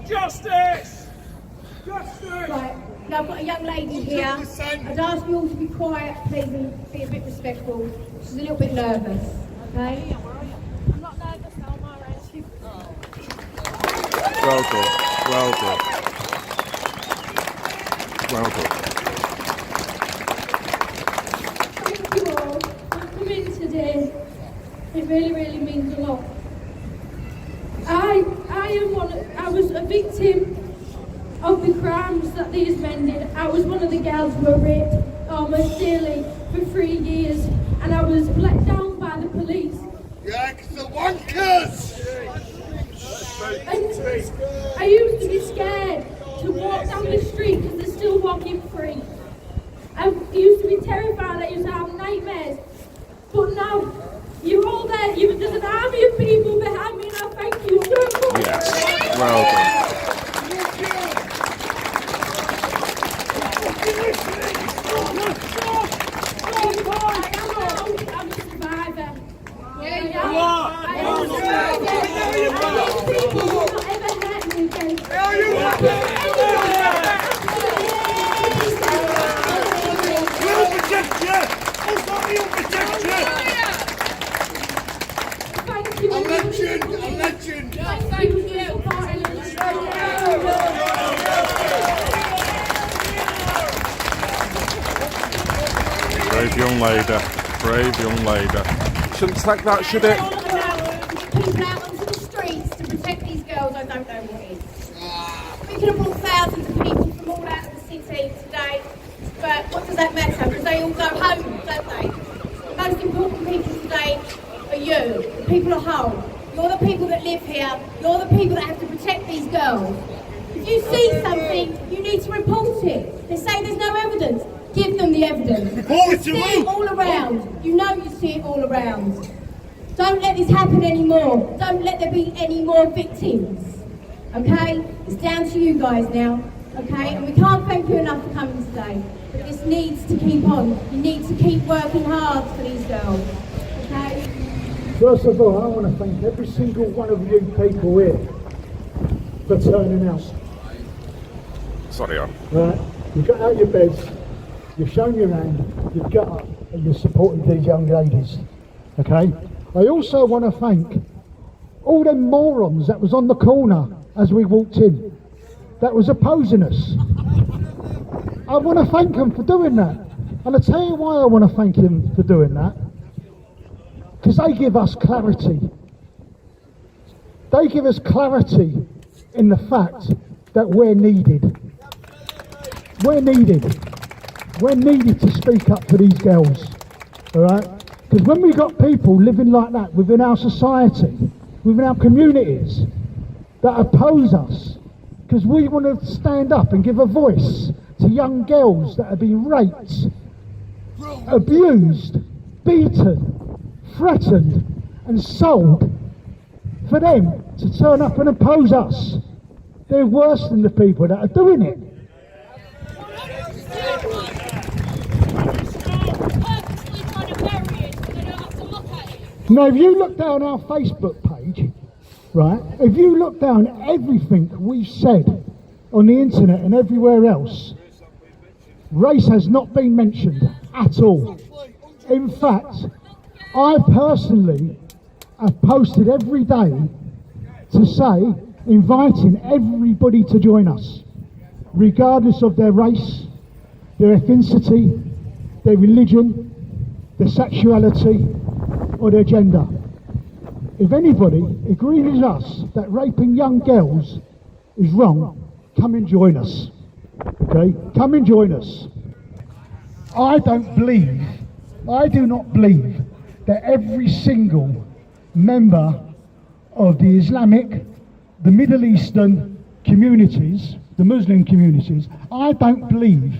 Justice! Justice! Right, now I've got a young lady here. I'd ask you all to be quiet, please, and be a bit respectful. She's a little bit nervous, okay? I'm not nervous now, I'm alright. Well done. Well done. Well done. Thank you all for coming today. It really means a lot. I was a victim of the crimes that these men did. I was one of the girls who were raped almost daily for 3 years, and I was let down by the police. Yank the wankers! And I used to be scared to walk down the street because they're still walking free. I used to be terrified. I used to have nightmares. But now, you're all there. There's an army of people behind me, and I thank you so much. Yes. Well done. I'm a survivor. You are! I am a survivor. These people will not ever hurt me again. We'll protect you! We'll protect you! Thank you. A legend! A legend! Thank you for supporting us. Brave young lady. Brave young lady. Shouldn't take that, should it? People out onto the streets to protect these girls, I don't know what is. We could have brought thousands of people from all out of the city today, but what does that matter? Because they all go home, don't they? The most important people today are you, the people at home. You're the people that live here. You're the people that have to protect these girls. If you see something, you need to report it. They say there's no evidence. Give them the evidence. Report it to You see who? it all around. You know you see it all around. Don't let this happen anymore. Don't let there be any more victims. Okay? It's down to you guys now. Okay? And we can't thank you enough for coming today. But this needs to keep on. You need to keep working hard for these girls. Okay? First of all, I want to thank every single one of you people here for turning out. Sorry, on. Right? You got out your beds, you've shown your hand, you've got up, and you've supported these young ladies. Okay? I also want to thank all them morons that was on the corner as we walked in, that was opposing us. I want to thank them for doing that. And I'll tell you why I want to thank them for doing that. Because they give us clarity. They give us clarity in the fact that we're needed. We're needed. We're needed to speak up for these girls. Alright? Because when we've got people living like that within our society, within our communities, that oppose us, because we want to stand up and give a voice to young girls that have been raped, abused, beaten, threatened and sold, for them to turn up and oppose us. They're worse than the people that are doing it. Now, if you look down our Facebook page, right, if you look down everything we've said on the internet and everywhere else, race has not been mentioned at all. In fact, I personally have posted every day to say, inviting everybody to join us, regardless of their race, their ethnicity, their religion, their sexuality, or their gender. If anybody agrees with us that raping young girls is wrong, come and join us. Okay? Come and join us. I do not believe that every single member of the Islamic, the Middle Eastern communities, the Muslim communities, I don't believe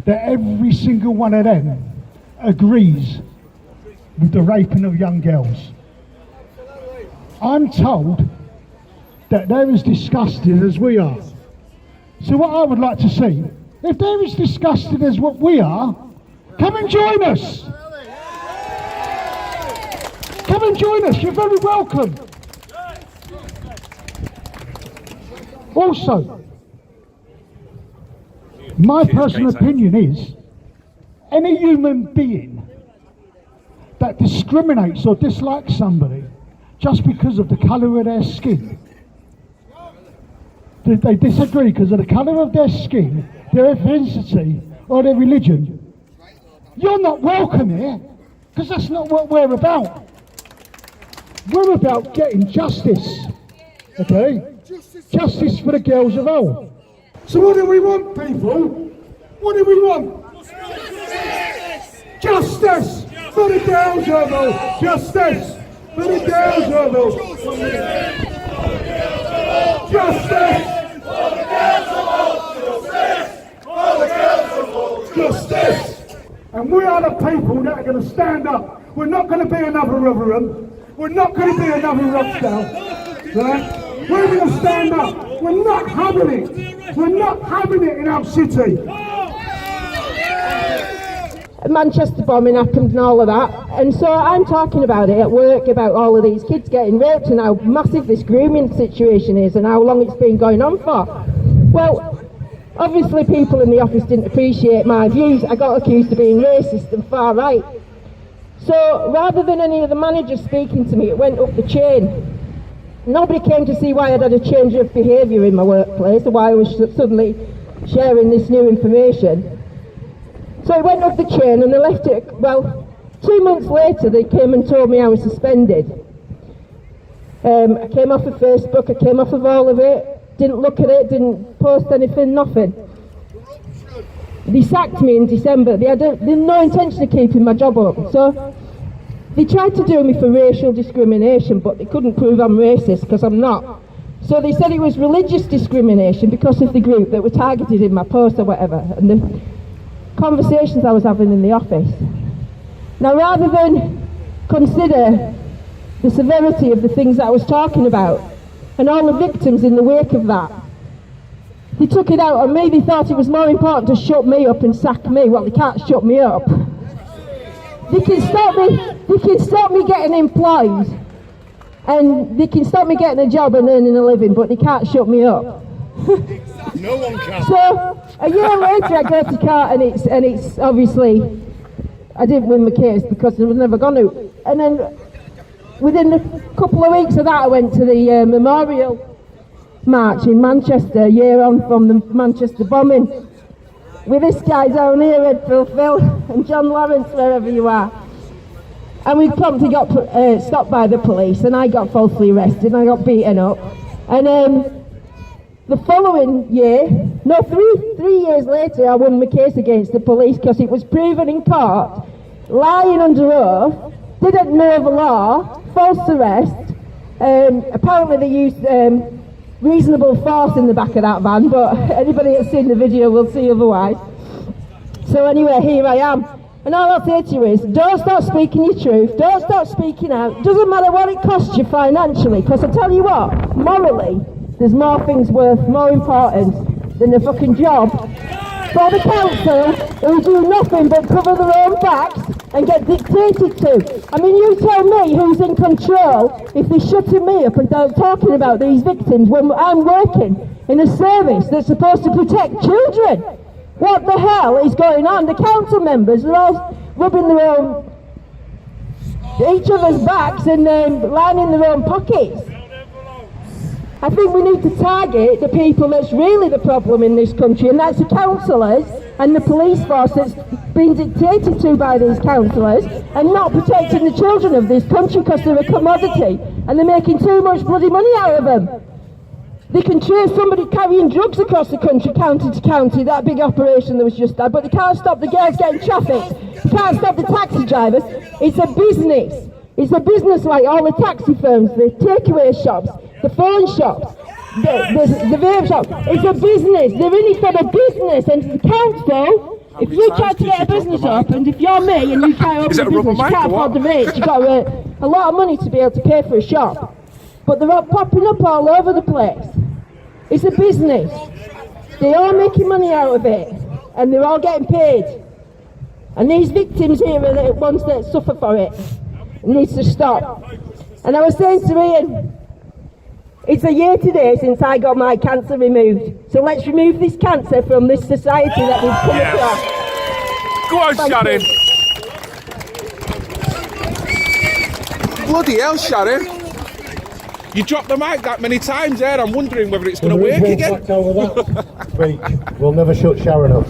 that every single one of them agrees with the raping of young girls. I'm told that they're as disgusted as we are. So what I would like to see, if they're as disgusted as what we are, come and join us. Come and join us, you're very welcome. Also, my personal opinion is, any human being that discriminates or dislikes somebody just because of the colour of their skin, they disagree because of the colour of their skin, their ethnicity or their religion, you're not welcome here, because that's not what we're about. We're about getting justice, okay? Justice for the girls of Hull. So what do we want, people? What do we want? Justice for the girls of Hull. Justice for the girls of Hull. Justice for the girls of Hull. Justice. And we are the people that are going to stand up. We're not going to be another Rotherham. We're not going to be another Rochdale. Right? We're going to stand up. We're not having it. We're not having it in our city. Manchester bombing happened and all of that, and so I'm talking about it at work, about all of these kids getting raped and how massive this grooming situation is and how long it's been going on for. Well, obviously people in the office didn't appreciate my views. I got accused of being racist and far right. So rather than any of the managers speaking to me, it went up the chain. Nobody came to see why I'd had a change of behaviour in my workplace or why I was suddenly sharing this new information. So it went up the chain and they left it, well, 2 months later they came and told me I was suspended. I came off of Facebook, I came off of all of it, didn't look at it, didn't post anything, nothing. They sacked me in December. They had no intention of keeping my job up. So they tried to do me for racial discrimination, but they couldn't prove I'm racist because I'm not. So they said it was religious discrimination because of the group that were targeted in my post or whatever, and the conversations I was having in the office. Now, rather than consider the severity of the things that I was talking about and all the victims in the wake of that, they took it out on me. They thought it was more important to shut me up and sack me. Well, they can't shut me up. They can stop me getting employed, and they can stop me getting a job and earning a living, but they can't shut me up. No one can. So a year later I go to court and it's obviously I didn't win my case because I was never going to. And then within a couple of weeks of that I went to the memorial march in Manchester, a year on from the Manchester bombing, with this guy down here, Ed Phil and John Lawrence, wherever you are. And we promptly got stopped by the police, and I got falsely arrested and I got beaten up. And the following year, no, three years later, I won my case against the police because it was proven in court, lying under oath, didn't know the law, false arrest. Apparently they used reasonable force in the back of that van, but anybody that's seen the video will see otherwise. So anyway, here I am. And all I'll say to you is, don't stop speaking your truth, don't stop speaking out. Doesn't matter what it costs you financially, because I tell you what, morally, there's more things worth more importance than a fucking job for the council who do nothing but cover their own backs and get dictated to. I mean, you tell me who's in control if they're shutting me up and talking about these victims when I'm working in a service that's supposed to protect children. What the hell is going on? The council members are all rubbing their own, each other's backs and lining their own pockets. I think we need to target the people that's really the problem in this country, and that's the councillors and the police force that's been dictated to by these councillors and not protecting the children of this country because they're a commodity and they're making too much bloody money out of them. They can trace somebody carrying drugs across the country, county to county, that big operation that was just done, but they can't stop the girls getting trafficked. They can't stop the taxi drivers. It's a business. It's a business like all the taxi firms, the takeaway shops, the phone shops, the vape shops. It's a business. They're in it for the business. And the council, if you try to get a business opened, if you're me and you can't open a business, you can't afford the rates. You've got a lot of money to be able to pay for a shop. But they're all popping up all over the place. It's a business. They're all making money out of it. And they're all getting paid. And these victims here are the ones that suffer for it. It needs to stop. And I was saying to Ian, It's a year today since I got my cancer removed. So let's remove this cancer from this society that we've come across. Go on, Thank Sharon. you. Bloody hell, Sharon. You dropped the mic that many times there. I'm wondering whether it's going to There is work one again. fact over that speech. We'll never shut Sharon up.